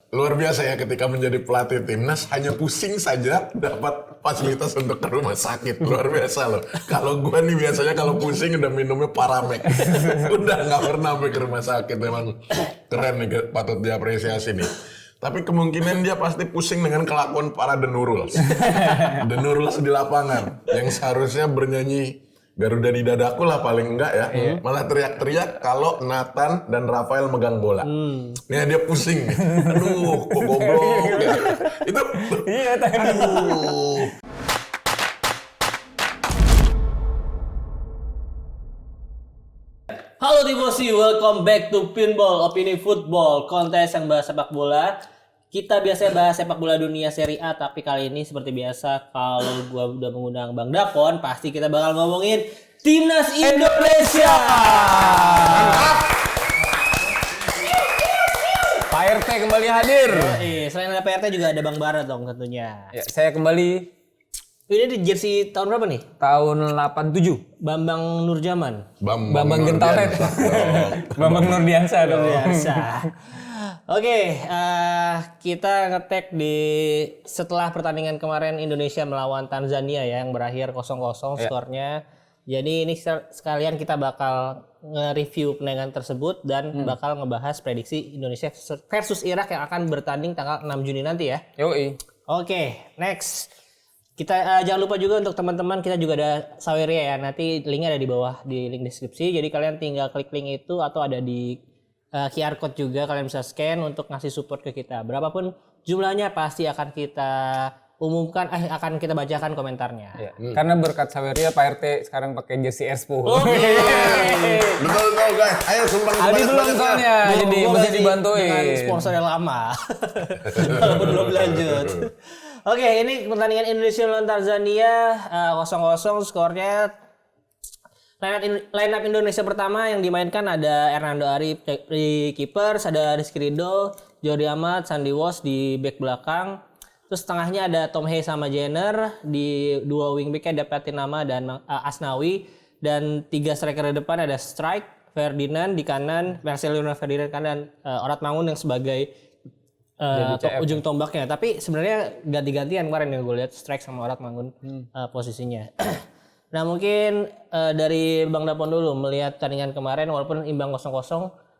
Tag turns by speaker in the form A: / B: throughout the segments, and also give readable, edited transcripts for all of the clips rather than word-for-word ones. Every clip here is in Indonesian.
A: luar biasa ya ketika menjadi pelatih timnas hanya pusing saja dapat fasilitas untuk ke rumah sakit. Luar biasa loh. Kalau gua nih biasanya kalau pusing udah minumnya Paramek. Udah nggak pernah sampai ke rumah sakit. Memang keren nih, patut diapresiasi nih. Tapi kemungkinan dia pasti pusing dengan kelakuan para The Nuruls. The Nuruls di lapangan yang seharusnya bernyanyi Garuda di dadaku lah paling enggak ya. Malah teriak-teriak kalau Nathan dan Rafael megang bola. Nih dia pusing. Aduh, kok goblok. Itu
B: Iya tadi.
A: aduh.
C: Halo Tifosi, welcome back to Pinball Opini Football, kontes yang bahas sepak bola. Kita biasanya bahas sepak bola dunia Serie A, tapi kali ini seperti biasa kalau gua udah mengundang Bang Dapon, pasti kita bakal ngomongin Timnas Indonesia.
B: Pak RT kembali hadir.
C: Selain ada PRT juga ada Bang Bara dong tentunya.
B: Ya, saya kembali
C: Ini di jersey tahun berapa nih?
B: tahun 87.
C: Bambang Nurjaman.
B: Bambang Gentalet. Bambang Nurdiansyah dong.
C: Biasa. Oke, kita ngetek di setelah pertandingan kemarin Indonesia melawan Tanzania ya yang berakhir 0-0 skornya. Jadi ini sekalian kita bakal nge-review pertandingan tersebut dan bakal ngebahas prediksi Indonesia versus Irak yang akan bertanding tanggal 6 Juni nanti ya.
B: Yoi.
C: Oke, next. Kita jangan lupa juga untuk teman-teman kita juga ada Saweria ya. Nanti linknya ada di bawah di link deskripsi. Jadi kalian tinggal klik link itu atau ada di QR code juga kalian bisa scan untuk ngasih support ke kita. Berapapun jumlahnya pasti akan kita umumkan, akan kita bacakan komentarnya.
B: Ya. Karena berkat Saweria Pak RT sekarang pakai jersey Expo.
A: Betul guys. Ayo sumbang
B: Adi belum soalnya, jadi
C: Gua
B: bisa
C: masih
B: dibantuin.
C: dengan sponsor yang lama. Walaupun belum lanjut. Oke, ini pertandingan Indonesia lawan Tanzania 0-0 skornya. Line up Indonesia pertama yang dimainkan ada Hernando Ari di keepers, ada Rizky Ridho, Jordi Amat, Sandy Walsh di back belakang. Terus tengahnya ada Tom Hey sama Jenner, di dua wingback ada Patinama dan Asnawi, dan tiga striker di depan ada Strike, Ferdinand di kanan, Marcelino Ferdinand kanan, Orat Mangun yang sebagai ujung tombaknya. Tapi sebenarnya ganti-gantian kemarin yang gue lihat Strike sama Orat Mangun posisinya. Nah mungkin dari Bang Dapon dulu melihat pertandingan kemarin walaupun imbang 0-0.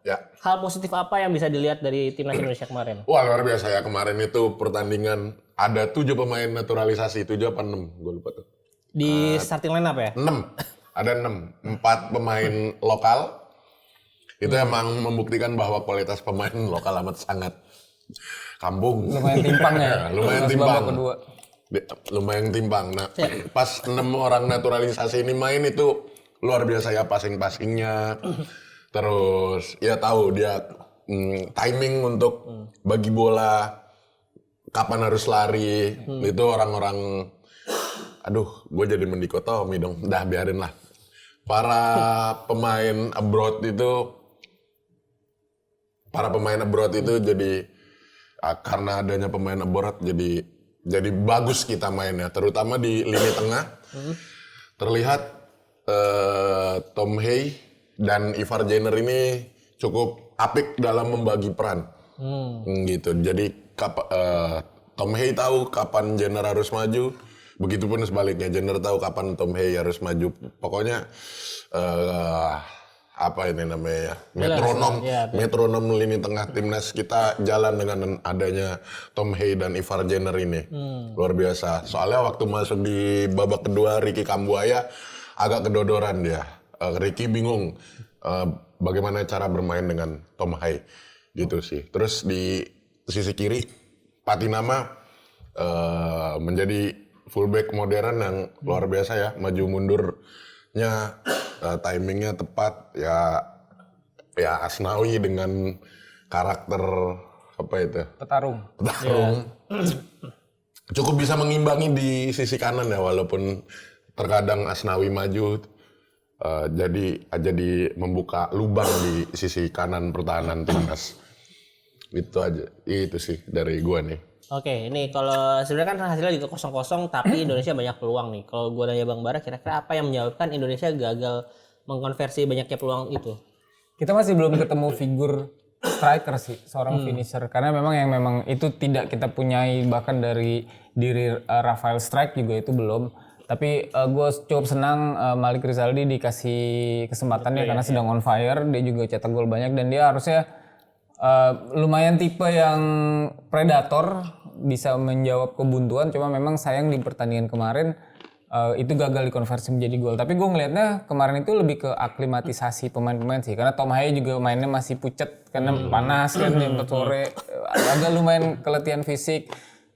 A: Ya.
C: Hal positif apa yang bisa dilihat dari timnas Indonesia kemarin?
A: Wah luar biasa ya kemarin itu pertandingan ada 7 pemain naturalisasi, 7 apa 6? Gue lupa tuh.
C: Di starting line up ya?
A: 6. Ada 6. 4 pemain lokal. Itu emang membuktikan bahwa kualitas pemain lokal amat sangat kampung.
B: Lumayan timpang ya.
A: Lumayan
B: Pas
A: timpang.
B: babak kedua.
A: Lumayan timpang. Nah, pas 6 orang naturalisasi ini main itu luar biasa ya passing-passingnya. Terus ya tahu dia timing untuk bagi bola, kapan harus lari. Itu orang-orang, aduh, gue jadi mendikotomi dong. Dah biarin lah. Para pemain abroad itu jadi karena adanya pemain abroad jadi bagus kita mainnya, terutama di lini tengah. Terlihat Tom Hey dan Ivar Jenner ini cukup apik dalam membagi peran. Gitu. Jadi Tom Hey tahu kapan Jenner harus maju, begitupun sebaliknya Jenner tahu kapan Tom Hey harus maju. Pokoknya apa ini namanya metronom lini tengah timnas kita jalan dengan adanya Tom Hey dan Ivar Jenner ini. Luar biasa. Soalnya waktu masuk di babak kedua Ricky Kambuaya agak kedodoran dia. Ricky bingung bagaimana cara bermain dengan Tom Hey gitu sih. Terus di sisi kiri Patinama menjadi fullback modern yang luar biasa ya, maju mundurnya timingnya tepat ya Asnawi dengan karakter apa itu
B: Petarung.
A: Cukup bisa mengimbangi di sisi kanan ya, walaupun terkadang Asnawi maju jadi membuka lubang di sisi kanan pertahanan timnas. Itu sih dari gua nih.
C: Oke, ini kalau sebenarnya kan hasilnya juga 0-0 tapi Indonesia banyak peluang nih. Kalau gua nanya Bang Bara, kira-kira apa yang menyebabkan Indonesia gagal mengkonversi banyaknya peluang itu?
B: Kita masih belum ketemu figur striker sih, seorang finisher. Karena memang itu tidak kita punyai, bahkan dari diri Rafael Strike juga itu belum. Tapi gue cukup senang Malik Rizaldi dikasih kesempatannya karena sedang on fire. Dia juga cetak gol banyak dan dia harusnya lumayan tipe yang predator, bisa menjawab kebuntuan. Cuma memang sayang di pertandingan kemarin itu gagal dikonversi menjadi gol. Tapi gue ngelihatnya kemarin itu lebih ke aklimatisasi pemain-pemain sih. Karena Tom Haye juga mainnya masih pucet karena panas kan jam 4 sore. Agak lumayan keletihan fisik.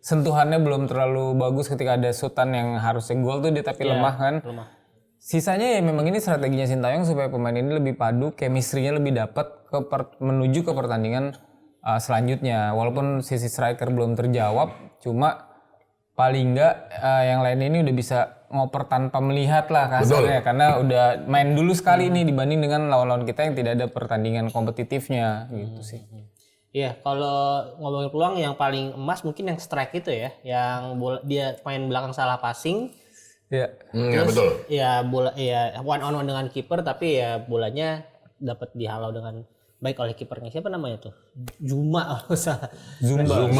B: Sentuhannya belum terlalu bagus ketika ada Sultan yang harusnya gol tuh dia tapi lemah kan. Sisanya ya memang ini strateginya Sintayong supaya pemain ini lebih padu, chemistry-nya lebih dapat menuju ke pertandingan selanjutnya. Walaupun sisi striker belum terjawab, cuma paling enggak yang lain ini udah bisa ngoper tanpa melihat lah kasarnya. Karena udah main dulu sekali nih dibanding dengan lawan-lawan kita yang tidak ada pertandingan kompetitifnya gitu sih.
C: Iya, kalau ngomongin peluang yang paling emas mungkin yang strike itu ya, yang dia main belakang salah passing.
B: Iya.
A: Ya betul.
C: Ya bola ya one on one dengan kiper tapi ya bolanya dapat dihalau dengan baik oleh kipernya. Siapa namanya tuh? Zuma kalau salah.
B: Zumba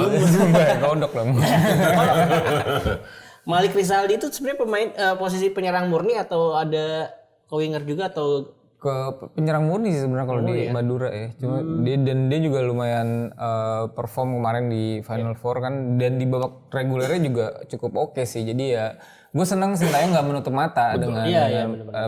B: kodok lah.
C: Malik Rizaldi itu sebenarnya pemain posisi penyerang murni atau ada winger juga atau
B: ke penyerang murni sih sebenarnya kalau di Madura ya. Cuma dia juga lumayan perform kemarin di Final Four kan, dan di babak regulernya juga cukup oke sih. Jadi ya gue senang Sintayong nggak menutup mata dengan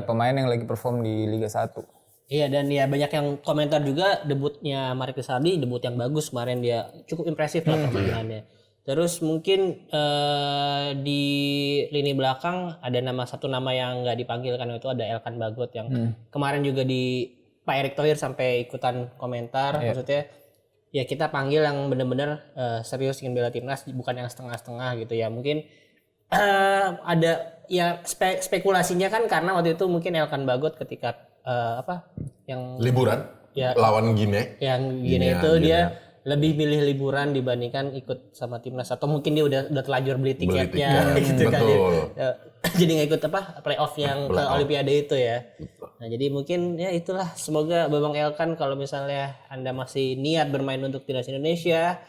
B: pemain yang lagi perform di Liga 1.
C: Iya, dan ya banyak yang komentar juga debutnya Malik Rizaldi, debut yang bagus kemarin, dia cukup impresif lah permainannya. Terus mungkin di lini belakang ada satu nama yang nggak dipanggil kan, itu ada Elkan Bagot yang kemarin juga di Pak Erick Thohir sampai ikutan komentar. Maksudnya ya kita panggil yang benar-benar serius ingin bela timnas, bukan yang setengah-setengah gitu ya. Mungkin ada ya spekulasinya kan karena waktu itu mungkin Elkan Bagot ketika yang
A: liburan lawan Gine.
C: Yang Gine itu dia lebih milih liburan dibandingkan ikut sama timnas, atau mungkin dia udah terlanjur beli tiketnya gitu kan. Jadi nggak ikut playoff yang ke Olimpiade itu ya. Nah jadi mungkin ya itulah, semoga Bambang Elkan kalau misalnya Anda masih niat bermain untuk timnas Indonesia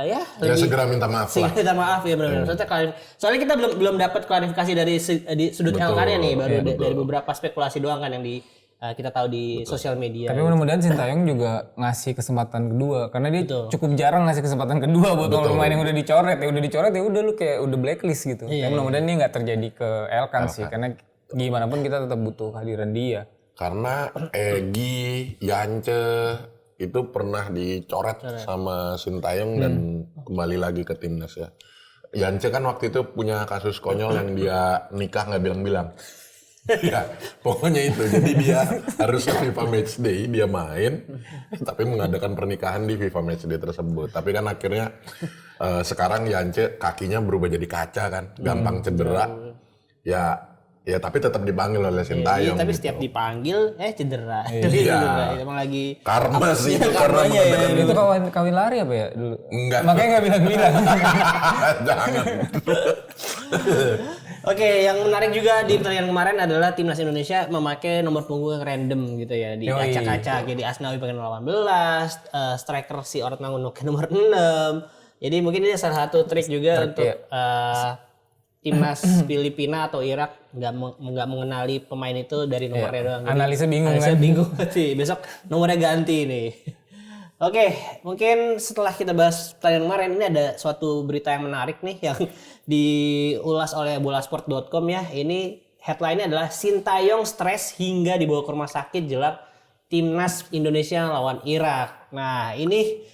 C: ya
A: segera minta maaf lah.
C: Minta maaf ya benar-benar. Soalnya kita belum dapat klarifikasi dari sudut Elkannya nih, baru dari beberapa spekulasi doang kan yang kita tahu di sosial media.
B: Tapi mudah-mudahan Sintayong juga ngasih kesempatan kedua, karena dia cukup jarang ngasih kesempatan kedua buat pemain yang udah dicoret ya udah lu kayak udah blacklist gitu. Tapi mudah-mudahan ini nggak terjadi ke Elkan sih, karena gimana pun kita tetap butuh kehadiran dia.
A: Karena Egy, Yance itu pernah dicoret sama Sintayong dan kembali lagi ke timnas ya. Yance kan waktu itu punya kasus konyol yang dia nikah nggak bilang-bilang. Ya, pokoknya itu. Jadi dia harus ke FIFA Matchday, dia main, tapi mengadakan pernikahan di FIFA Matchday tersebut. Tapi kan akhirnya sekarang Yance kakinya berubah jadi kaca kan, gampang cedera. Ya tapi tetap dipanggil oleh Sintayong.
C: Tapi
A: gitu.
C: setiap dipanggil cedera.
A: Iya.
C: Emang lagi
A: karma sih itu, karena
B: Itu kawin lari apa ya dulu?
A: Enggak.
B: Makanya nggak bilang-bilang.
A: Jangan.
C: Oke, yang menarik juga di pertandingan kemarin adalah timnas Indonesia memakai nomor punggung yang random gitu ya, di acak-acak. Jadi Asnawi pakai nomor 18, striker si Orad Mangun pakai nomor 6. Jadi mungkin ini salah satu trik juga untuk timnas Filipina atau Irak nggak mengenali pemain itu dari nomornya doang.
B: Analisa bingung
C: Analisa
B: kan?
C: bingung sih. Besok nomornya ganti nih. Oke, mungkin setelah kita bahas pertandingan kemarin, ini ada suatu berita yang menarik nih yang diulas oleh bolasport.com ya. Ini headline-nya adalah Sintayong stres hingga dibawa ke rumah sakit jelang timnas Indonesia lawan Irak. Nah, ini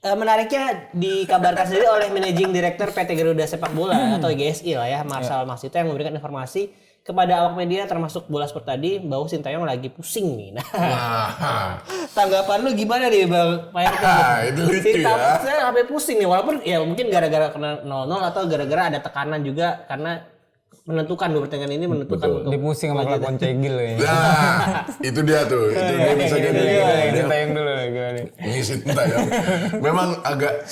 C: menariknya dikabarkan sendiri oleh Managing Director PT Garuda Sepak Bola atau GSI lah ya, Marcel Marsito, yang memberikan informasi kepada awak media termasuk Bola Sport tadi bahwa Sintayong lagi pusing nih. Nah, tanggapan lu gimana nih Bang Pak RT?
A: Itu lucu ya.
C: Saya sampai pusing nih, walaupun ya mungkin gara-gara kena 0-0 atau gara-gara ada tekanan juga karena menentukan, 2 pertandingan ini menentukan untuk
B: Dia pusing sama kelakuan Cegil ya.
A: Nah, itu dia tuh. Itu dia bisa jadi.
B: Ini tayang dulu gimana?
A: Ini Sintayong. Memang agak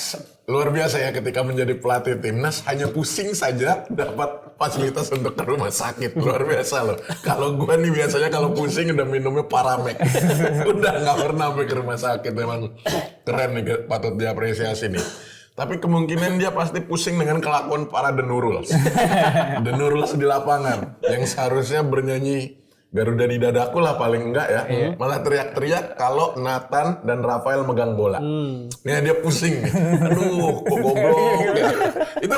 A: luar biasa ya ketika menjadi pelatih timnas, hanya pusing saja dapat fasilitas untuk ke rumah sakit. Luar biasa loh. Kalau gua nih biasanya kalau pusing udah minumnya Paramek. Udah nggak pernah sampai ke rumah sakit. Memang keren nih, patut diapresiasi nih. Tapi kemungkinan dia pasti pusing dengan kelakuan para The Nuruls. The Nuruls di lapangan yang seharusnya bernyanyi Garuda di dadaku lah paling enggak ya. Malah teriak-teriak kalau Nathan dan Rafael megang bola. Nih dia pusing nih. Aduh, kok goblok ya. Itu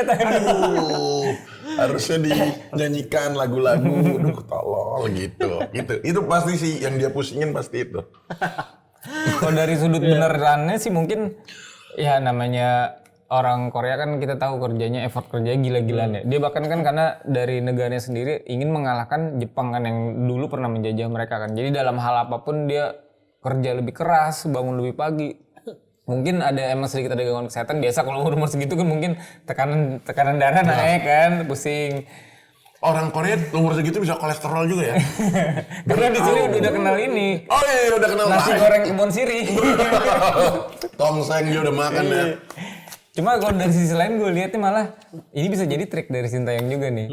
A: aduh, harusnya dinyanyikan lagu-lagu. Aduh, tolol gitu. Itu pasti sih yang dia pusingin pasti itu.
B: Kalau dari sudut benerannya sih mungkin ya namanya orang Korea kan kita tahu kerjanya, effort kerjanya gila-gilaan ya. Dia bahkan kan karena dari negaranya sendiri ingin mengalahkan Jepang kan yang dulu pernah menjajah mereka kan. Jadi dalam hal apapun dia kerja lebih keras, bangun lebih pagi. Mungkin emang sedikit ada gangguan kesehatan, biasa kalau umur segitu kan mungkin tekanan darah naik kan, pusing.
A: Orang Korea umur segitu bisa kolesterol juga ya.
B: Karena di sini udah kenal ini.
A: Oh iya udah kenal
B: Nasi goreng kebun sirih.
A: Tongseng dia udah makan ya.
B: Cuma kalau dari sisi lain gue lihatnya malah ini bisa jadi trik dari Sintayong juga nih.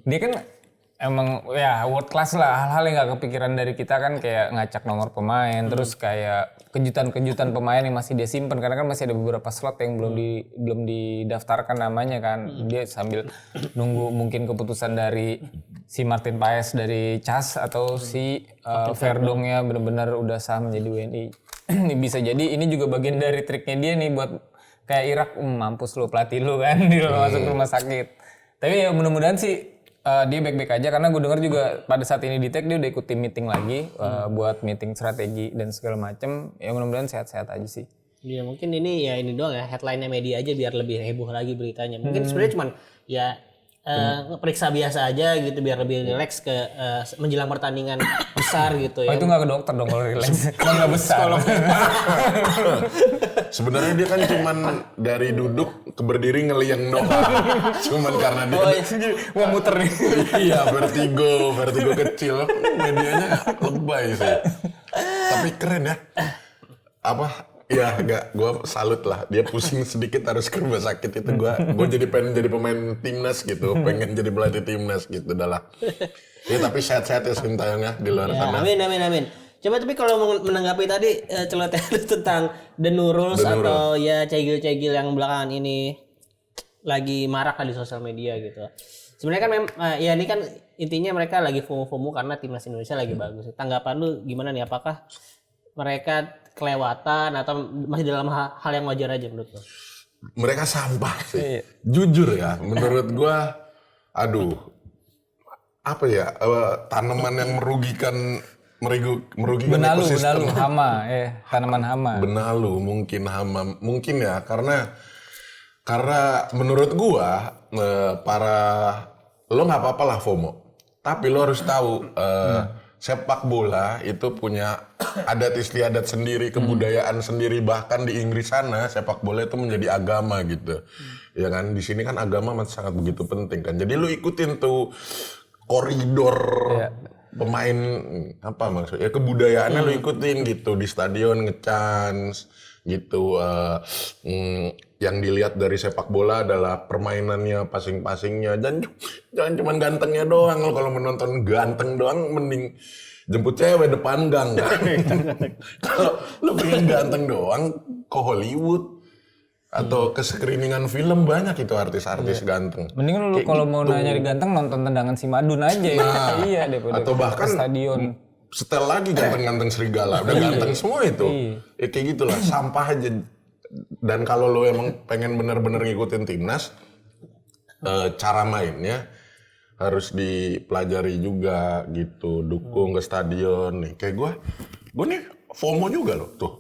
B: Dia kan emang ya world class lah, hal-hal yang gak kepikiran dari kita kan kayak ngacak nomor pemain, terus kayak kejutan-kejutan pemain yang masih dia simpen karena kan masih ada beberapa slot yang belum didaftarkan namanya kan. Dia sambil nunggu mungkin keputusan dari si Martin Paes dari CAS atau si Verdongnya benar-benar udah sah menjadi WNI. Bisa jadi ini juga bagian dari triknya dia nih buat kayak Irak, mampus lu pelatih lu kan, dia masuk rumah sakit. Tapi ya mudah-mudahan sih dia baik-baik aja karena gue dengar juga pada saat ini di Tech dia udah ikut tim meeting lagi buat meeting strategi dan segala macem. Ya mudah-mudahan sehat-sehat aja sih.
C: Iya mungkin ini doang ya headline-nya media aja biar lebih heboh lagi beritanya. Mungkin sebenarnya cuman ya periksa biasa aja gitu biar lebih rileks ke menjelang pertandingan besar gitu ya.
B: Oh itu nggak ke dokter dong kalau rileks. Emang nggak besar.
A: Sebenarnya dia kan cuman dari duduk ke berdiri ngeliang doang. Cuman karena dia
B: Wah muter nih.
A: iya vertigo kecil. Medianya lebay sih. Tapi keren ya. Ya enggak, gue salut lah. Dia pusing sedikit harus ke rumah sakit itu gue jadi pengen jadi pemain timnas gitu, pengen jadi pelatih timnas gitu dah lah. Ya tapi sehat-sehat ya Sintayong ya di luar sana.
C: Amin. Coba tapi kalau menanggapi tadi celoteh tentang The Nuruls atau ya cegil-cegil yang belakangan ini lagi marak lah di sosial media gitu. Sebenarnya kan ya ini kan intinya mereka lagi FOMO karena timnas Indonesia lagi bagus. Tanggapan lu gimana nih? Apakah mereka kelewatan atau masih dalam hal yang wajar aja menurut lo?
A: Mereka sampah sih. Jujur ya, menurut gua tanaman yang merugikan ekosistem.
B: Benalu hama tanaman hama.
A: Benalu mungkin hama mungkin ya karena menurut gua lo nggak apa-apa lah FOMO, tapi lo harus tahu sepak bola itu punya adat istiadat sendiri, kebudayaan sendiri. Bahkan di Inggris sana sepak bola itu menjadi agama gitu. Ya kan, di sini kan agama masih sangat begitu penting kan. Jadi lu ikutin tuh koridor pemain apa maksudnya kebudayaannya lu ikutin gitu di stadion ngechance gitu. Yang dilihat dari sepak bola adalah permainannya, passing-passingnya. Jangan cuma gantengnya doang. Lo kalau menonton ganteng doang mending jemput cewek depan gang kan. Kalau lo pengen ganteng doang ke Hollywood atau ke screeningan film banyak itu artis-artis ganteng.
B: Mending lu kalau mau nyari ganteng nonton tendangan si Madun aja ya. Iya daripada
A: atau bahkan
B: ke stadion.
A: Setel lagi ganteng-ganteng serigala. Udah ganteng semua itu. Kayak gitulah, sampah aja. Dan kalau lo emang pengen bener-bener ngikutin timnas, cara mainnya harus dipelajari juga gitu. Dukung ke stadion nih. Kayak gue nih FOMO juga loh tuh.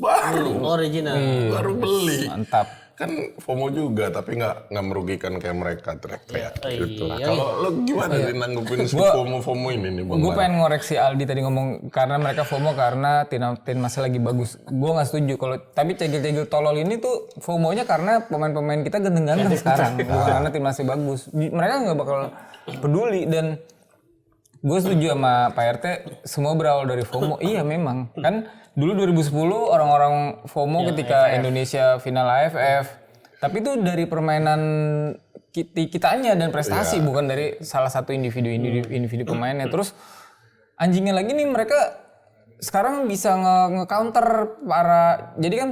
A: Baru
C: original.
A: Baru beli.
B: Mantap.
A: kan FOMO juga tapi nggak merugikan kayak mereka teriak-teriak gitu.
C: iya.
A: Kalau lo gimana sih nanggupin si FOMO ini nih Bang?
B: Gue pengen ngoreksi Aldi tadi ngomong karena mereka FOMO karena tim masih lagi bagus. Gue nggak setuju kalau tapi cegil-cegil tolol ini tuh FOMO-nya karena pemain-pemain kita ganteng-ganteng sekarang, bukan karena tim masih bagus. Mereka nggak bakal peduli dan gue setuju sama Pak RT semua berawal dari FOMO. Iya memang kan dulu 2010 orang-orang FOMO ketika Indonesia final AFF. Tapi itu dari permainan kitanya dan prestasi bukan dari salah satu individu pemainnya. Terus anjingnya lagi nih mereka sekarang bisa nge-counter para jadi kan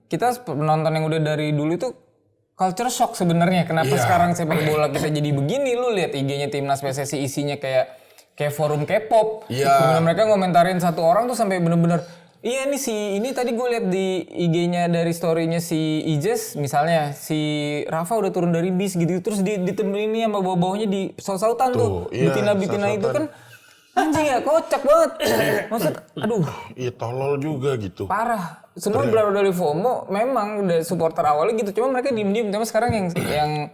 B: kita penonton yang udah dari dulu itu culture shock sebenarnya. Kenapa sekarang sepak bola kita jadi begini? Lu lihat IG-nya timnas PSSI isinya kayak forum K-pop. Bener mereka ngomentarin satu orang tuh sampai bener-bener iya nih ini tadi gue lihat di IG-nya dari story-nya si Ijes misalnya si Rafa udah turun dari bis gitu terus ditemenin sama bawah-bawahnya di saut-sautan tuh. Bitina itu kan anjing ya kocak banget. Maksud aduh.
A: Iya tolol juga gitu.
B: Parah. Semua berawal dari FOMO memang udah supporter awalnya gitu cuma mereka diem-diem tapi sekarang yang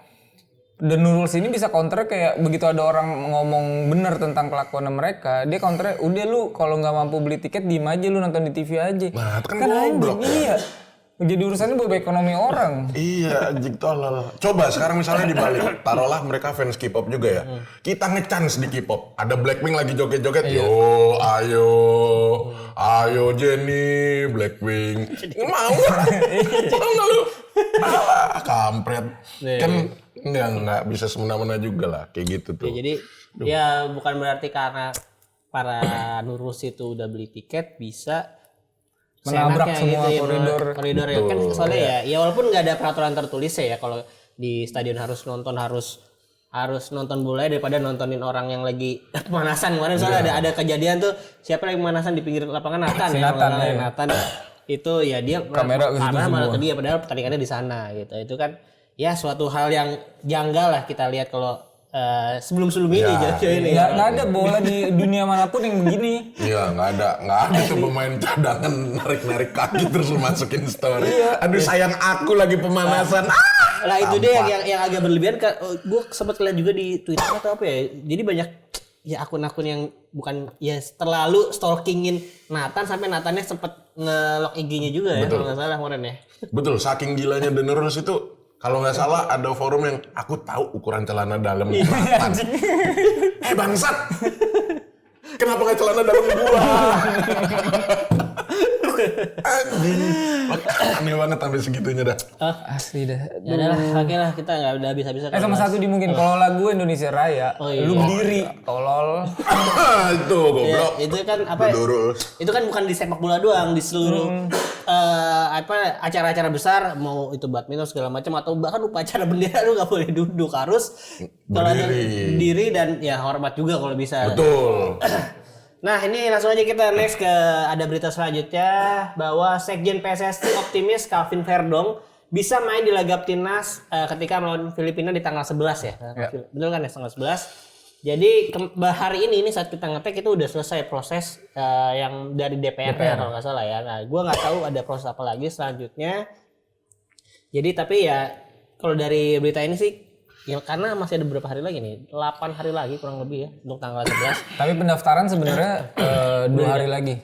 B: dan Nurul sini bisa counter kayak begitu ada orang ngomong bener tentang kelakuan mereka, dia counternya udah lu kalau nggak mampu beli tiket diem aja lu nonton di TV aja.
A: Nah, itu kan goblok.
B: Iya. Jadi urusannya buat ekonomi orang.
A: Iya, anjing tolol. Coba sekarang misalnya dibalik, taruhlah mereka fans K-pop juga ya. Kita nge-chance di K-pop, ada Blackpink lagi joget-joget, yo, ayo Jennie, Blackpink. Mau nggak lu? Alah, kampret. Kan nggak bisa semena-mena juga lah, kayak gitu tuh.
C: Ya, jadi ya bukan berarti karena para Nurus itu udah beli tiket bisa
B: menabrak semua
C: gitu,
B: koridor
C: ya kan soalnya ya walaupun nggak ada peraturan tertulis ya kalau di stadion harus nonton bola daripada nontonin orang yang lagi pemanasan kemarin soalnya ada kejadian tuh siapa yang pemanasan di pinggir lapangan Nathan itu ya dia
B: kamera
C: karena malah ke dia padahal pertandingannya di sana gitu itu kan ya suatu hal yang janggal lah kita lihat kalau sebelum ini jauh-jauh ini
B: nggak ada bola di dunia manapun yang begini.
A: Iya nggak ada tuh pemain cadangan narik kaki terus masukin story. Aduh sayang aku lagi pemanasan.
C: Lah itu dia yang agak berlebihan. Gue sempat lihat juga di Twitter atau apa ya. Jadi banyak ya akun-akun yang bukan ya terlalu stalkingin Nathan sampai Nathannya sempat nge-lock IG-nya juga ya kalau nggak salah kemarin ya.
A: Betul, saking gilanya The Nurus itu. Kalau nggak salah ada forum yang aku tahu ukuran celana dalam Nathan. Bangsat, kenapa nggak celana dalam gua? Anjing, aneh banget sampai segitunya dah.
B: Asli dah.
C: Ya udahlah, oke lah kita nggak udah bisa.
B: Sama satu di mungkin kalau lagu Indonesia Raya, lu berdiri, tolol.
A: Itu goblok.
C: Ya, itu kan apa? Itu kan bukan di sepak bola doang, di seluruh acara-acara besar mau itu badminton segala macam atau bahkan upacara bendera lu nggak boleh duduk harus kalau ada diri dan ya hormat juga kalau bisa.
A: Betul.
C: Nah ini langsung aja kita next ke ada berita selanjutnya bahwa Sekjen PSSI optimis Calvin Verdong bisa main di laga timnas ketika melawan Filipina di tanggal 11 ya. Betul kan ya tanggal 11. Jadi hari ini saat kita ngetek itu udah selesai proses yang dari DPR. Kalau nggak salah ya. Nah gue nggak tahu ada proses apa lagi selanjutnya. Jadi tapi ya kalau dari berita ini sih ya karena masih ada beberapa hari lagi nih, 8 hari lagi kurang lebih ya untuk tanggal 11.
B: Tapi pendaftaran sebenarnya 2 hari lagi.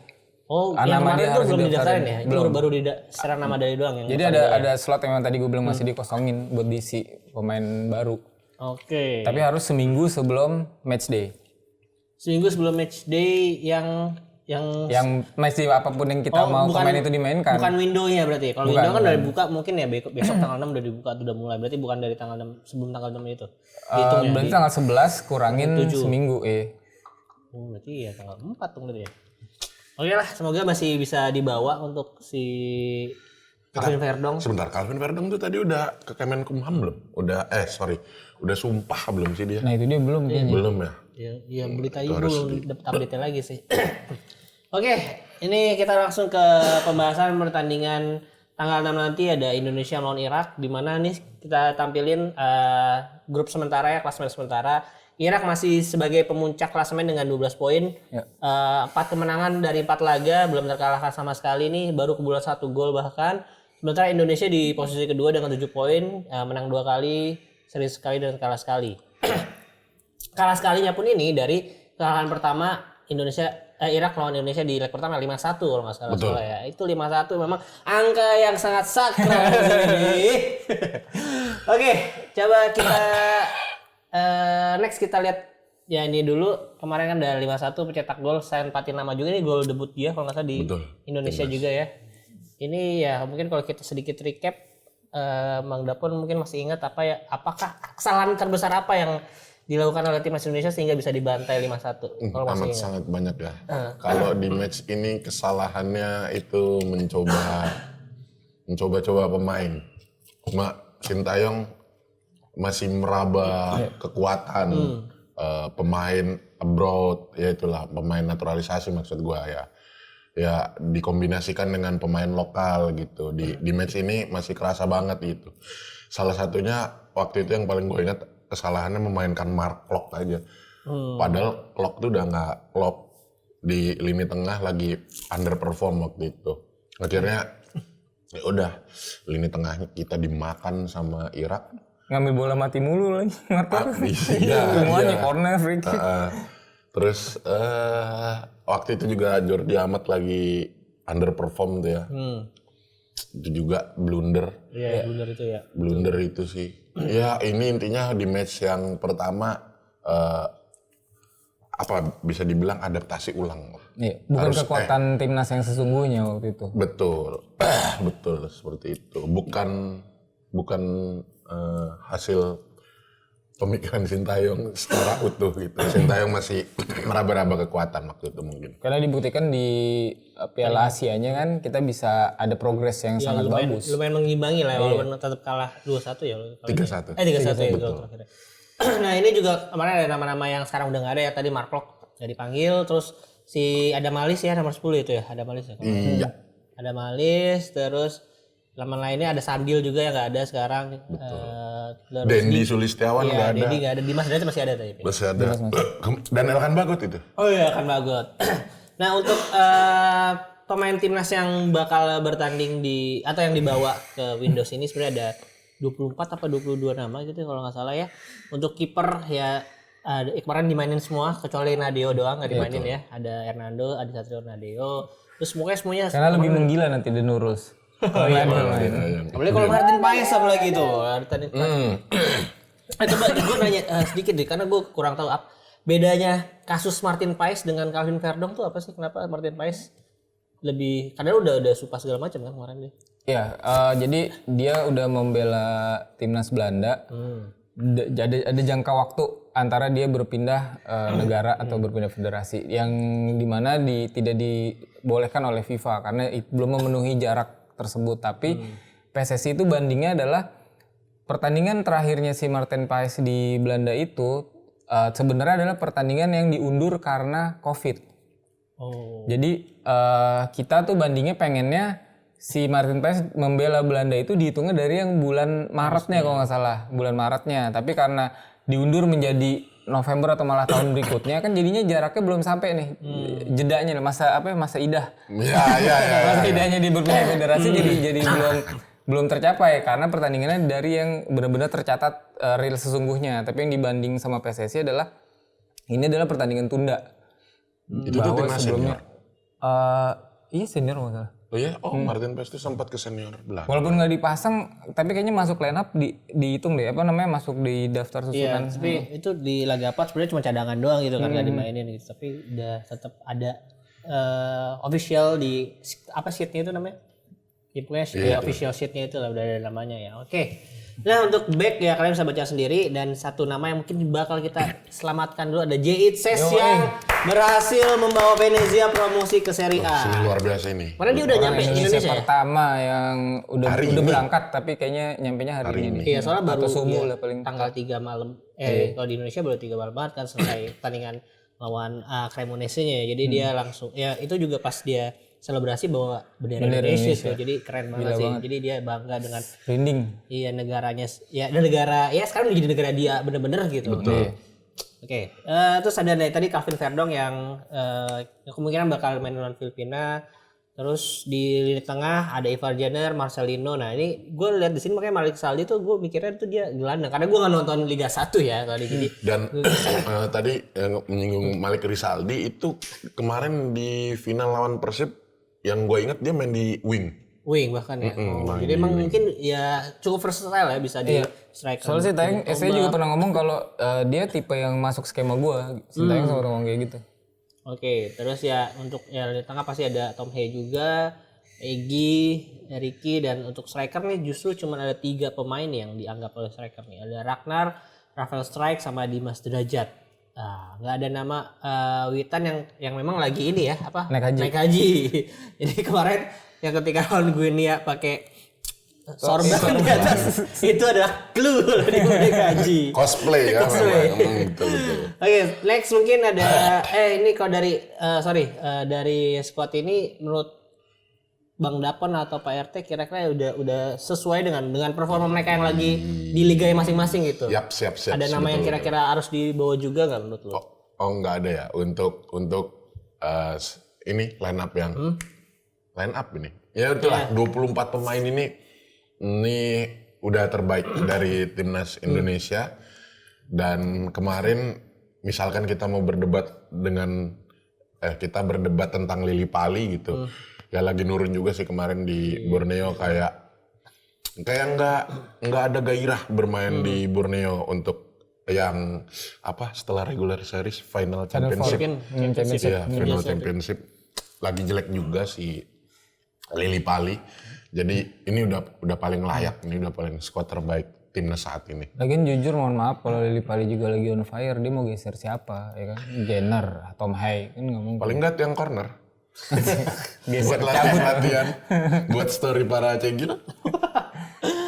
C: Oh, yang kemarin itu belum didaftarin ya? Itu baru secara nama dari doang yang.
B: Jadi ada slot yang tadi gue bilang masih dikosongin buat diisi pemain baru.
C: Oke.
B: Tapi harus seminggu sebelum match day.
C: Seminggu sebelum match day yang
B: match day apapun yang kita mau pemain itu dimainkan.
C: Bukan window-nya berarti. Kalau window kan udah dibuka mungkin ya besok tanggal 6 udah dibuka udah mulai. Berarti bukan dari tanggal 6 sebelum tanggal 6 itu.
B: Berarti tanggal 11 kurangin 7. Seminggu
C: Oh, berarti ya tanggal 4 tuh berarti ya. Oke lah, semoga masih bisa dibawa untuk si Calvin Verdong.
A: Sebentar, Calvin Verdong tuh tadi udah ke Kemenkumham belum? Udah sumpah belum sih dia?
B: Nah itu dia belum kayaknya.
A: Belum ya?
C: Ya beritanya belum dapat update lagi sih. Oke, ini kita langsung ke pembahasan pertandingan tanggal 6 nanti ada Indonesia melawan Irak di mana nih kita tampilin grup sementara ya, klasemen sementara. Irak masih sebagai pemuncak klasemen dengan 12 poin. 4 kemenangan dari 4 laga, belum terkalahkan sama sekali nih, baru kebobolan 1 gol bahkan. Sementara Indonesia di posisi kedua dengan 7 poin, menang 2 kali, seri sekali dan kalah sekali. Kalah sekalinya pun ini dari kekalahan pertama Irak lawan Indonesia di leg pertama 5-1 kalau nggak salah ya. Itu 5-1 memang angka yang sangat sakral ini. Oke, coba kita next kita lihat ya ini dulu. Kemarin kan ada 5-1 pencetak gol Sain Patinama juga, ini gol debut dia kalau nggak salah di Indonesia juga ya. Ini ya mungkin kalau kita sedikit recap, Mang Dapon mungkin masih ingat apakah kesalahan terbesar apa yang dilakukan oleh timnas Indonesia sehingga bisa dibantai 5-1? Kalau masih ingat.
A: Sangat banyak ya. Kalau di match ini kesalahannya itu mencoba-coba pemain. Sintayong masih meraba kekuatan pemain abroad, ya itulah pemain naturalisasi maksud gua ya. Ya dikombinasikan dengan pemain lokal gitu. Di match ini masih kerasa banget gitu. Salah satunya waktu itu yang paling gue ingat, kesalahannya memainkan Mark Klok aja. Padahal Klok tuh udah nggak Klok di lini tengah, lagi underperform waktu itu. Akhirnya ya udah lini tengah kita dimakan sama Irak.
B: Ngambil bola mati mulu lagi.
A: Semuanya
B: corner free kick.
A: Terus waktu itu juga Jordi Amat lagi underperform tuh ya. Itu juga blunder.
C: Iya, blunder itu ya.
A: Blunder itu sih. Ya ini intinya di match yang pertama bisa dibilang adaptasi ulang.
B: Iya, bukan kekuatan timnas yang sesungguhnya waktu itu.
A: Betul, betul seperti itu. Bukan hasil pemikiran Sintayong secara utuh gitu. Sintayong masih meraba-raba kekuatan waktu itu mungkin.
B: Karena dibuktikan di Piala Asianya kan kita bisa ada progres yang sangat bagus.
C: Lumayan mengimbangi lah walaupun tetap kalah 2-1 ya.
A: 3-1.
C: 3-1 ya gol terakhir. Nah ini juga kemarin ada nama-nama yang sekarang udah nggak ada ya. Tadi Mark Klok ya dipanggil, terus si Adam Malis ya nomor 10 itu ya. Adam Malis ya.
A: Iya.
C: Adam Malis, terus laman lainnya ada Sadil juga yang nggak ada sekarang.
A: Dendi Sulistiawan nggak ada.
C: Dendi nggak ada. Dimas Danang masih ada tadi.
A: Masih ada. Dan Elkan Bagot itu.
C: Oh iya, Elkan Bagot. Nah untuk pemain timnas yang bakal bertanding atau yang dibawa ke Windows ini sebenarnya ada 24 apa 22 nama gitu kalau nggak salah ya. Untuk kiper ya kemarin dimainin semua kecuali Nadeo doang nggak dimainin ya. Ada Hernando, ada Satrio Nadeo. Terus semuanya
B: karena lebih menggila nanti Denurus.
C: Apalagi kalau Martin Paes sama lagi tuh. Coba gue nanya sedikit deh, karena gue kurang tahu bedanya kasus Martin Paes dengan Calvin Verdong tuh apa sih? Kenapa Martin Paes lebih, karena udah supa segala macam kan kemarin dia.
B: Iya, jadi dia udah membela timnas Belanda. Ada jangka waktu antara dia berpindah negara atau berpindah federasi yang dimana tidak dibolehkan oleh FIFA karena belum memenuhi jarak tersebut. Tapi PSSI itu bandingnya adalah pertandingan terakhirnya si Martin Paes di Belanda itu sebenarnya adalah pertandingan yang diundur karena COVID. Jadi kita tuh bandingnya pengennya si Martin Paes membela Belanda itu dihitungnya dari yang bulan Maretnya kalau nggak salah, bulan Maretnya. Tapi karena diundur menjadi November atau malah tahun berikutnya kan jadinya jaraknya belum sampai nih jedanya masa idah. Masa idahnya di berpindah federasi jadi belum tercapai karena pertandingannya dari yang benar-benar tercatat real sesungguhnya. Tapi yang dibanding sama PSSI adalah ini adalah pertandingan tunda.
A: Itu tuh timnas senior.
B: Iya senior nggak salah.
A: Oh iya, Martin Paes itu sempat ke senior Belanda.
B: Walaupun nggak dipasang, tapi kayaknya masuk line up dihitung deh, masuk di daftar susunan.
C: Iya, tapi itu di laga apa sebenarnya cuma cadangan doang gitu kan, nggak dimainin gitu. Tapi udah tetap ada official di sheetnya itu namanya? Ya pokoknya official sheetnya itu lah udah ada namanya ya. Oke. Nah untuk back ya kalian bisa baca sendiri, dan satu nama yang mungkin bakal kita selamatkan dulu ada Jeit Ses yang berhasil membawa Venezia promosi ke Serie A.
A: Luar biasa ini.
C: Karena dia udah nyampe Indonesia ya?
B: Pertama yang udah berangkat tapi kayaknya nyampenya hari ini.
C: Iya soalnya baru
B: subuh lah paling
C: tanggal 3 malam. Kalau di Indonesia baru 3 malam banget kan selesai pertandingan lawan Cremonese-nya ya. Jadi dia langsung ya itu juga pas dia selebrasi bawa bendera Indonesia tuh. Jadi keren banget sih. Jadi dia bangga dengan
B: rinding.
C: Iya negaranya ya negara ya sekarang jadi negara dia bener-bener gitu.
A: Betul.
C: Oke. Terus ada tadi Calvin Verdong yang kemungkinan bakal main lawan Filipina. Terus di lini tengah ada Ivar Jenner, Marcelino. Nah ini gue lihat di sini makanya Malik Rizaldi tuh gue mikirnya tuh dia gelandang karena gue nggak nonton Liga 1 ya tadi. Jadi
A: Dan tadi yang menyinggung Malik Rizaldi itu kemarin di final lawan Persib yang gue ingat dia main di wing.
C: bahkan ya. Jadi emang mungkin ya cukup versatile ya bisa di striker.
B: Soalnya sih Tayang, saya juga pernah ngomong kalau dia tipe yang masuk skema gue. Sintayong sama ngomong kayak gitu.
C: Oke, terus ya untuk ya di tengah pasti ada Tom Hay juga, Egy, Ricky, dan untuk striker nih justru cuma ada 3 pemain yang dianggap oleh striker nih. Ada Ragnar, Rafael Strijk, sama Dimas Derajat. Nah, nggak ada nama Witan yang memang lagi ini ya apa?
B: Naik
C: haji. Jadi kemarin yang ketika lawan Guinea pakai sorban di atas itu adalah clue di naik haji.
A: Cosplay ya memang. Betul.
C: Oke, next mungkin ada ini kalau dari dari squad ini menurut Bang Dapon atau Pak RT kira-kira udah sesuai dengan performa mereka yang lagi di liga masing-masing gitu.
A: Yap, siap.
C: Ada nama yang kira-kira harus dibawa juga nggak menurut lo?
A: Oh nggak ada ya untuk ini line up ini. Ya itulah 24 pemain ini udah terbaik dari timnas Indonesia. Dan kemarin misalkan kita mau berdebat tentang Lili Pali gitu. Ya lagi nurun juga sih kemarin di Borneo kayak nggak ada gairah bermain di Borneo untuk yang setelah regular series final championship. Iya, final championship lagi jelek juga si Lili Pali. Jadi ini udah paling layak, ini udah paling squad terbaik timnas saat ini.
B: Lagian jujur mohon maaf kalau Lili Pali juga lagi on fire, dia mau geser siapa ya kan? Jenner, Tom Hay kan nggak mungkin. Paling
A: nggak yang corner.
B: Geser
A: buat latihan, buat story para cegil.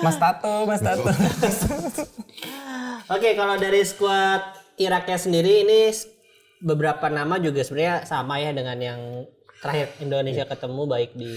B: Mas Tato.
C: Oke, kalau dari skuad Iraknya sendiri ini beberapa nama juga sebenarnya sama ya dengan yang terakhir Indonesia ketemu baik di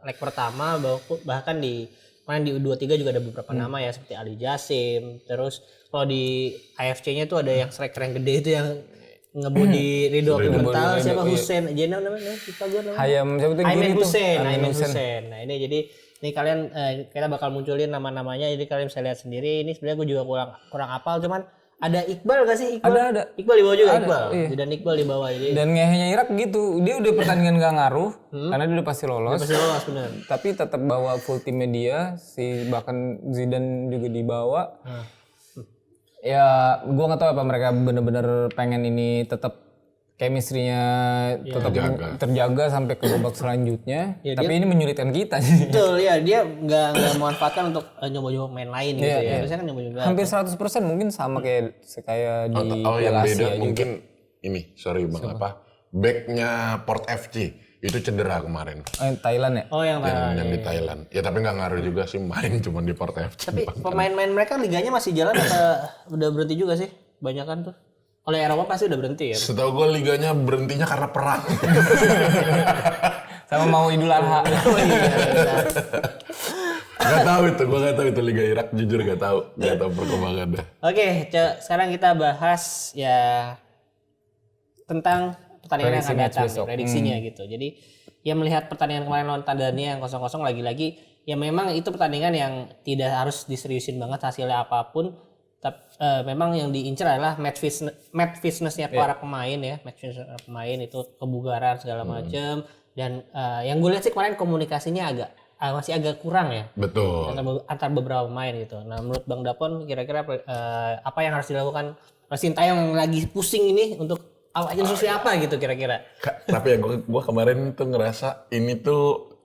C: leg pertama bahkan di U23 juga ada beberapa nama ya seperti Ali Jasim. Terus kalau di AFC-nya tuh ada yang striker yang gede itu yang ngebody Ridho Pimental siapa Hussein Jenal namanya kita gue namanya Aimen Hussein. Nah ini jadi ini kalian kita bakal munculin nama-namanya jadi kalian bisa lihat sendiri. Ini sebenarnya gue juga kurang hafal cuman ada Iqbal gak sih?
B: Ada.
C: Iqbal di bawah juga
B: ada,
C: Iqbal.
B: Iya.
C: Dan Iqbal di bawah jadi.
B: Dan ngehenya Irak gitu. Dia udah pertandingan gak ngaruh karena dia udah pasti lolos.
C: Benar.
B: Tapi tetap bawa full tim media, bahkan Zidane juga dibawa. Ya, gua nggak tahu apa mereka bener-bener pengen ini tetap chemistry-nya tetap terjaga sampai ke babak selanjutnya. Ya, tapi ini menyulitkan kita sih.
C: Betul ya, dia nggak memanfaatkan untuk nyoba-nyoba main lain gitu ya. Biasanya kan nyoba-nyoba.
B: Hampir 100% mungkin sama kayak di
A: yang beda mungkin ini, sorry Bang backnya Port FC itu cedera kemarin.
B: Thailand ya?
C: Oh yang
A: di Thailand. Ya tapi nggak ngaruh juga sih main cuma di Port FC.
C: Tapi pemain-pemain mereka liganya masih jalan atau udah berhenti juga sih? Banyak kan tuh. Oleh Eropa pasti udah berhenti ya?
A: Setahu gue liganya berhentinya karena perang.
B: Sama mau Idul Adha.
A: Gak tahu itu Liga Irak, jujur gak tahu perkembangannya.
C: Oke, sekarang kita bahas ya tentang pertandingan yang akan datang, prediksinya gitu. Jadi ya melihat pertandingan kemarin lawan Tanzania yang 0-0 lagi-lagi, ya memang itu pertandingan yang tidak harus diseriusin banget hasilnya apapun. Tapi memang yang diincar adalah match fitness-nya para pemain ya, match fitness pemain itu kebugaran segala macam. Dan yang gue lihat sih kemarin komunikasinya masih agak kurang ya.
A: Betul.
C: Antar beberapa pemain gitu. Nah menurut Bang Dapon kira-kira apa yang harus dilakukan Sintayong yang lagi pusing ini untuk instruksi apa gitu kira-kira?
A: Tapi ya gue kemarin tuh ngerasa ini tuh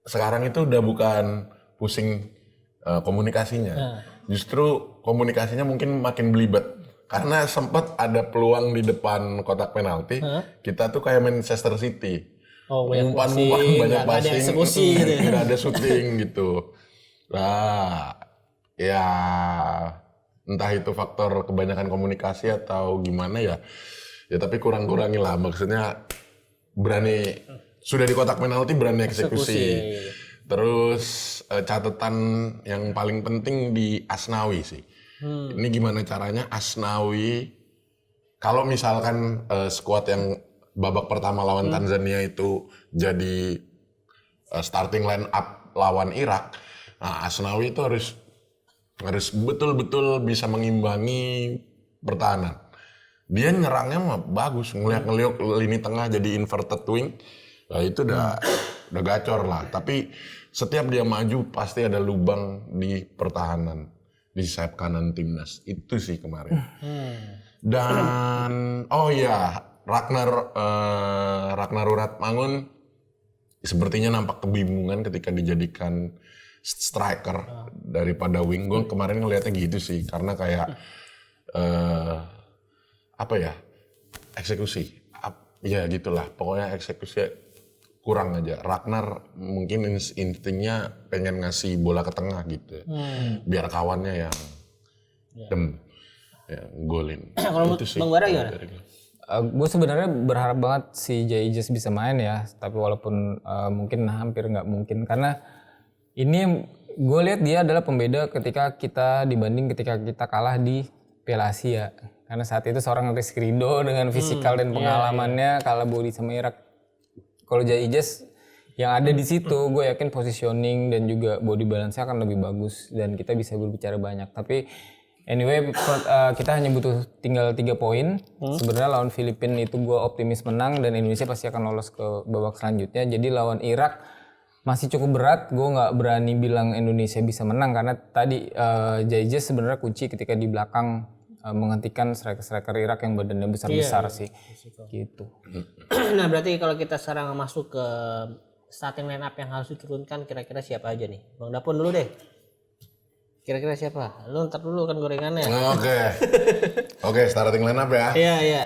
A: sekarang itu udah bukan pusing komunikasinya. Justru komunikasinya mungkin makin belibet. Karena sempat ada peluang di depan kotak penalti, kita tuh kayak Manchester City. Umpan banyak passing, tidak ada shooting gitu. Nah, ya entah itu faktor kebanyakan komunikasi atau gimana ya. Ya tapi kurang-kurangi lah, maksudnya berani sudah di kotak penalti berani eksekusi. Terus catatan yang paling penting di Asnawi sih. Ini gimana caranya Asnawi kalau misalkan skuad yang babak pertama lawan Tanzania itu jadi starting line up lawan Irak, nah Asnawi itu harus betul-betul bisa mengimbangi pertahanan. Dia nyerangnya mah bagus, ngeliat lini tengah jadi inverted wing, nah itu udah gacor lah. Tapi setiap dia maju pasti ada lubang di pertahanan, di sayap kanan timnas. Itu sih kemarin. Dan oh iya, Ragnar Uratmangun sepertinya nampak kebingungan ketika dijadikan striker daripada wing. Gue kemarin ngelihatnya gitu sih, karena kayak apa ya, eksekusi, ya gitulah. Pokoknya eksekusi kurang aja. Ragnar mungkin instingnya pengen ngasih bola ke tengah gitu, biar kawannya yang golin.
C: Kalau Bang Bara gimana?
B: Gue sebenarnya berharap banget si Jayges bisa main ya, tapi walaupun mungkin hampir nggak mungkin, karena ini gue lihat dia adalah pembeda ketika kita kita kalah di Piala Asia. Karena saat itu seorang Rizky Ridho dengan fisikal dan pengalamannya kalah body sama Irak. Kalau Jayges yang ada di situ, gue yakin positioning dan juga body balance-nya akan lebih bagus dan kita bisa berbicara banyak. Tapi anyway, kita hanya butuh tinggal 3 poin. Sebenarnya lawan Filipina itu gue optimis menang dan Indonesia pasti akan lolos ke babak selanjutnya. Jadi lawan Irak masih cukup berat. Gue nggak berani bilang Indonesia bisa menang karena tadi Jayges sebenarnya kunci ketika di belakang menghentikan striker Irak yang badannya besar-besar sih. Gitu.
C: Nah berarti kalau kita sekarang masuk ke starting line up yang harus diturunkan, kira-kira siapa aja nih? Bang Dapun dulu deh. Kira-kira siapa? Lu ntar dulu kan gorengannya.
A: Oke, starting line up ya.
C: Iya.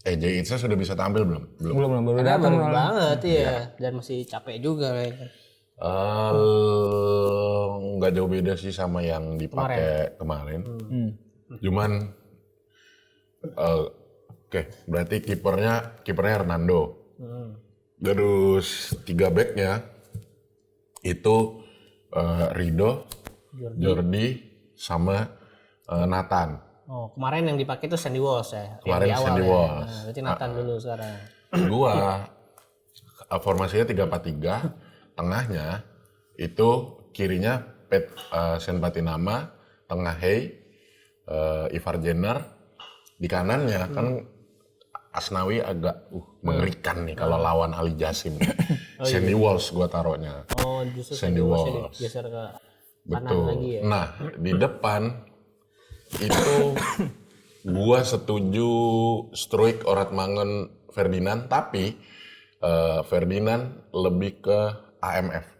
A: Jayitsa sudah bisa tampil belum?
B: Belum baru
C: Karena
B: datang.
C: baru banget ya. Dan masih capek juga kayaknya.
A: Nggak jauh beda sih sama yang dipakai kemarin. Cuman oke, berarti kipernya Hernando. Terus 3 backnya itu Ridho, Jordi sama Nathan.
C: Oh, kemarin yang dipakai itu Sandy Walsh ya.
A: Kemarin Sandy Walsh.
C: Nah, berarti Nathan dulu sekarang.
A: Gua formasinya 3-4-3, tengahnya itu kirinya Sen Patinama, tengah Hey, Ivar Jenner, di kanannya kan Asnawi agak mengerikan nih kalau lawan Ali Jasim. Sandy Walsh gua taruhnya.
C: Oh, justru
A: Sandy Walsh.
C: Geser ke kanan
A: Betul.
C: lagi ya.
A: Nah, di depan itu gua setuju Struijk, Oratmangun, Ferdinand, tapi Ferdinand lebih ke AMF.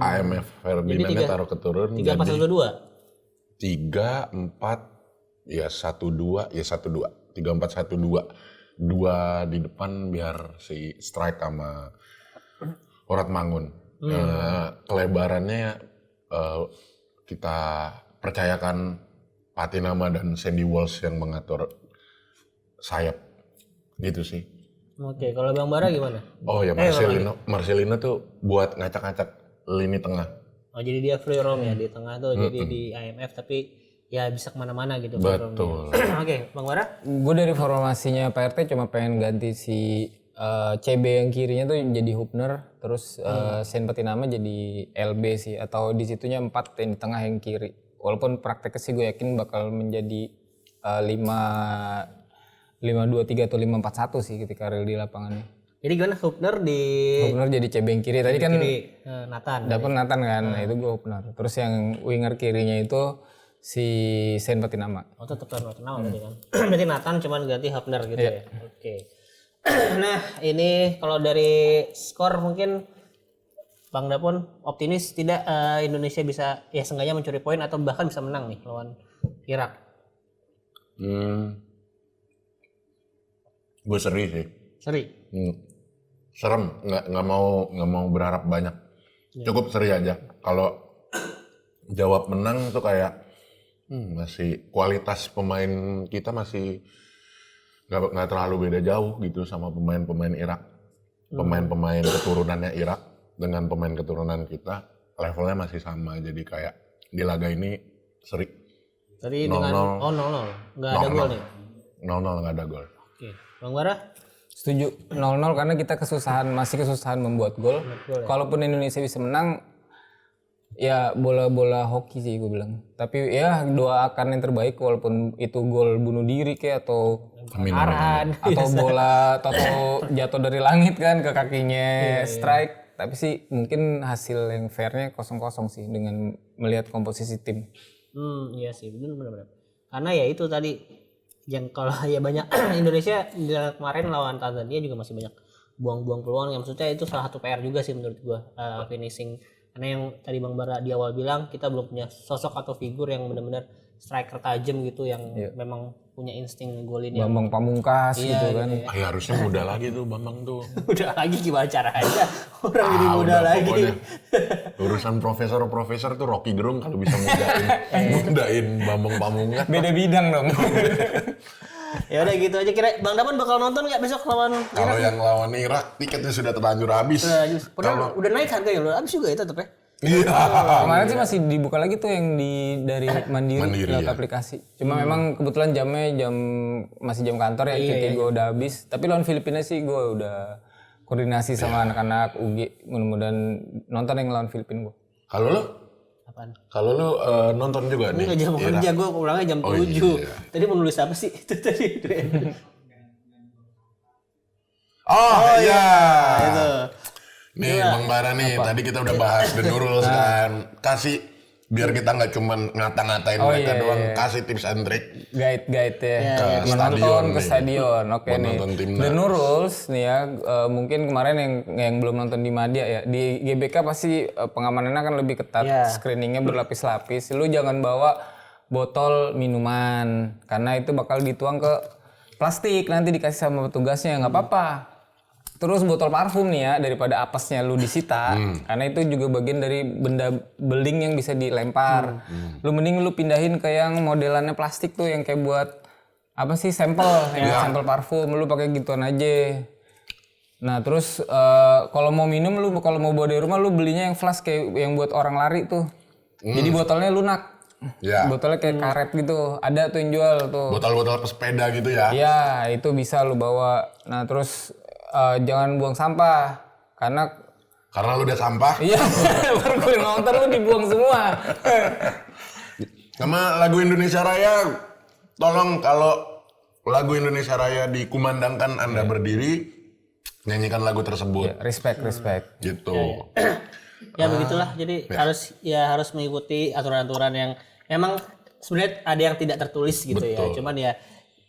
A: AMF Ferdinandnya taruh keturun
C: 3-4-1-2.
A: 3-4 ya 1-2 ya 1-2. 3-4-1-2. 2 di depan biar si Struijk sama Oratmangun. Kelebarannya kita percayakan Patinama dan Sandy Walsh yang mengatur sayap. Gitu sih.
C: Oke, kalau Bang Bara gimana?
A: Oh ya, Marcelino tuh buat ngacak-ngacak lini tengah.
C: Oh, jadi dia free roam ya di tengah tuh, jadi di IMF tapi ya bisa kemana-mana gitu.
A: Betul.
C: Oke, Bang Bara?
B: Gue dari formasinya Pak RT cuma pengen ganti si CB yang kirinya tuh jadi Hubner, terus Sen Patinama jadi LB sih, atau di situnya 4 yang di tengah yang kiri. Walaupun prakteknya sih gue yakin bakal menjadi 5-2-3 atau 5-4-1 sih ketika real di lapangannya.
C: Jadi gimana Hubner
B: jadi CB yang kiri. Tadi kan
C: Nathan.
B: dapet Nathan kan, nah itu gue Hubner. Terus yang winger kirinya itu si Sen Patinama.
C: Oh, tetap Nathan berarti kan. Berarti Nathan cuman ganti Hubner gitu ya. Oke. Nah, ini kalau dari skor mungkin Bang Dapun optimis tidak Indonesia bisa ya seenggaknya mencuri poin atau bahkan bisa menang nih lawan Irak.
A: Gue seri sih. Serem, nggak mau berharap banyak. Cukup seri aja. Kalau jawab menang tuh kayak masih kualitas pemain kita masih nggak terlalu beda jauh gitu sama pemain-pemain Irak. Pemain-pemain keturunannya Irak dengan pemain keturunan kita levelnya masih sama. Jadi kayak di laga ini seri.
C: Tadi dengan 0-0 nggak ada gol nih.
A: 0-0 nggak ada gol.
C: Oke. Bang Bara?
B: Setuju 0-0 karena kita masih kesusahan membuat gol. Kalaupun Indonesia bisa menang, ya bola-bola hoki sih gue bilang. Tapi ya doakan yang terbaik walaupun itu gol bunuh diri kayak atau
C: Arahan.
B: atau bola atau jatuh dari langit kan ke kakinya strike. Tapi sih mungkin hasil yang fairnya 0-0 sih dengan melihat komposisi tim.
C: Iya sih, benar. Karena ya itu tadi yang kalau ya banyak Indonesia kemarin lawan Tanzania juga masih banyak buang-buang peluang yang maksudnya itu salah satu PR juga sih menurut gua finishing. Karena yang tadi Bang Bara di awal bilang kita belum punya sosok atau figur yang benar-benar striker tajam gitu yang memang punya insting golin yang
B: Bambang Pamungkas gitu kan.
A: Ya harusnya muda lagi tuh Bambang tuh.
C: udah lagi gimana caranya orang jadi muda
A: udah
C: lagi.
A: pokoknya. Urusan profesor tuh Rocky Gerung kalau bisa mudain Bambang Pamungkas.
B: Beda bidang dong.
C: Ya udah gitu aja kira Bang Daman bakal nonton nggak besok lawan
A: Kalau yang lawan Irak tiketnya sudah terlanjur habis.
C: Padahal udah naik harga ya lo habis juga ya tetep ya.
A: Iya.
B: Kemarin sih masih dibuka lagi tuh yang dari Mandiri lewat aplikasi. Cuma memang kebetulan masih jam kantor ya, cuti gue udah habis. Tapi lawan Filipina sih gue udah koordinasi sama anak-anak UG. Mudah-mudahan nonton yang lawan Filipina gue.
A: Kalau lo?
C: Apaan?
A: Kalau lu nonton juga nih?
C: Ini jam kerja gue pulangnya jam 7.
A: Iya.
C: Tadi mau nulis apa sih? Itu tadi.
A: Iya.
C: Itu.
A: Nih Bang Bara nih, tadi kita udah bahas The Nurul kan. Kasih biar kita nggak cuma ngata-ngatain mereka doang, kasih tips and trick.
B: Guide ya.
A: Ke
B: Menonton ke
A: nih.
B: stadion. Oke
A: Buat
B: nih.
A: nonton timnas.
B: The New Rules nih ya, mungkin kemarin yang belum nonton di Madia ya, di GBK pasti pengamanannya akan lebih ketat, screeningnya berlapis-lapis. Lu jangan bawa botol minuman karena itu bakal dituang ke plastik, nanti dikasih sama petugasnya, nggak apa-apa. Terus botol parfum nih ya, daripada apesnya lu disita, karena itu juga bagian dari benda beling yang bisa dilempar. Lu mending lu pindahin ke yang modelannya plastik tuh, yang kayak buat apa sih, sampel, yang sampel parfum, lu pakai gituan aja. Nah terus kalau mau minum, kalau mau bawa dari rumah, lu belinya yang flask kayak yang buat orang lari tuh. Jadi botolnya lunak.
A: Ya.
B: Botolnya kayak karet gitu, ada tuh yang jual tuh.
A: Botol-botol pesepeda gitu ya?
B: Iya, itu bisa lu bawa. Nah terus jangan buang sampah, karena
A: lu udah sampah.
B: iya, baru gue nonton lu dibuang semua.
A: Sama lagu Indonesia Raya, tolong kalau lagu Indonesia Raya dikumandangkan Anda berdiri, nyanyikan lagu tersebut.
B: Respect.
A: Gitu.
C: Ya begitulah, jadi harus mengikuti aturan-aturan yang emang sebenarnya ada yang tidak tertulis gitu. Ya. Cuman ya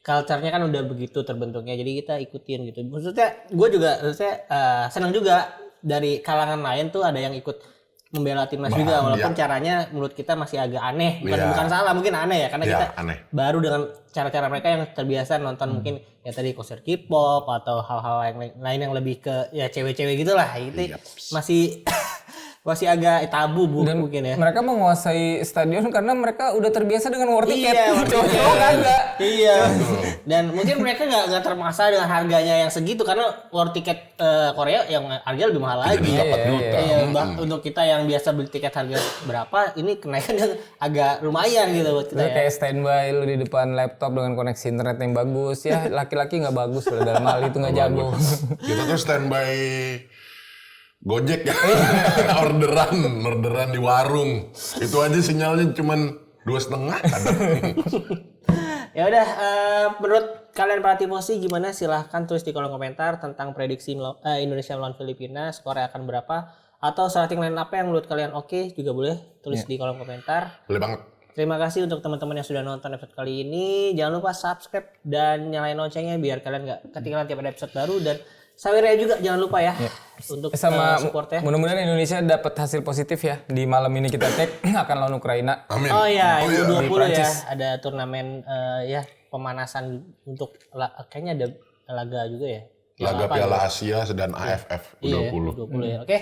C: culture-nya kan udah begitu terbentuknya, jadi kita ikutin gitu. Maksudnya gue juga senang juga dari kalangan lain tuh ada yang ikut membela timnas juga, walaupun caranya menurut kita masih agak aneh. Bukan salah, mungkin aneh ya, karena kita baru dengan cara-cara mereka yang terbiasa nonton mungkin ya tadi konser K-pop atau hal-hal yang lain yang lebih ke ya cewek-cewek gitulah. Itu masih agak tabu mungkin ya.
B: Mereka menguasai stadion karena mereka udah terbiasa dengan war ticket.
C: Iya,
B: Cowok kagak.
C: Iya. Dan mungkin mereka nggak termasalah dengan harganya yang segitu, karena war tiket Korea yang harga lebih mahal lagi. Iya. Untuk kita yang biasa beli tiket harga berapa, ini kenaikan yang agak lumayan gitu buat kita.
B: Kayak standby lu di depan laptop dengan koneksi internet yang bagus ya. Laki-laki nggak bagus loh dalam hal itu, nggak jago.
A: Kita tuh standby Gojek ya, orderan di warung. Itu aja sinyalnya cuman 2,5 kadang.
C: Ya udah, menurut kalian para tifosi gimana? Silahkan tulis di kolom komentar tentang prediksi Indonesia melawan Filipina, skornya akan berapa? Atau starting line apa yang menurut kalian oke, juga boleh tulis di kolom komentar.
A: Boleh banget.
C: Terima kasih untuk teman-teman yang sudah nonton episode kali ini. Jangan lupa subscribe dan nyalain loncengnya biar kalian nggak ketinggalan tiap ada episode baru. Dan Sawirnya juga jangan lupa ya untuk
B: sama
C: supportnya.
B: Mudah-mudahan Indonesia dapat hasil positif ya di malam ini kita take akan lawan Ukraina.
A: Amin.
C: Oh iya,
A: iya.
C: 20 ya ada turnamen ya pemanasan untuk kayaknya ada laga juga ya.
A: Laga Piala Asia dan AFF U20.
C: Iya, U20 ya. Oke.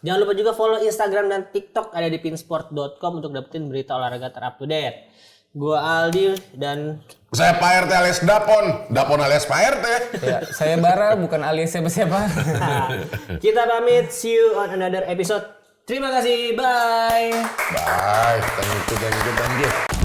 C: Jangan lupa juga follow Instagram dan TikTok ada di pinsport.com untuk dapetin berita olahraga terupdate. Gua Aldi dan
A: saya Pak RT alias Dapon alias Pak RT.
B: Ya, saya Bara bukan alias siapa-siapa.
C: Kita pamit, see you on another episode. Terima kasih, bye.
A: Bye, thank you.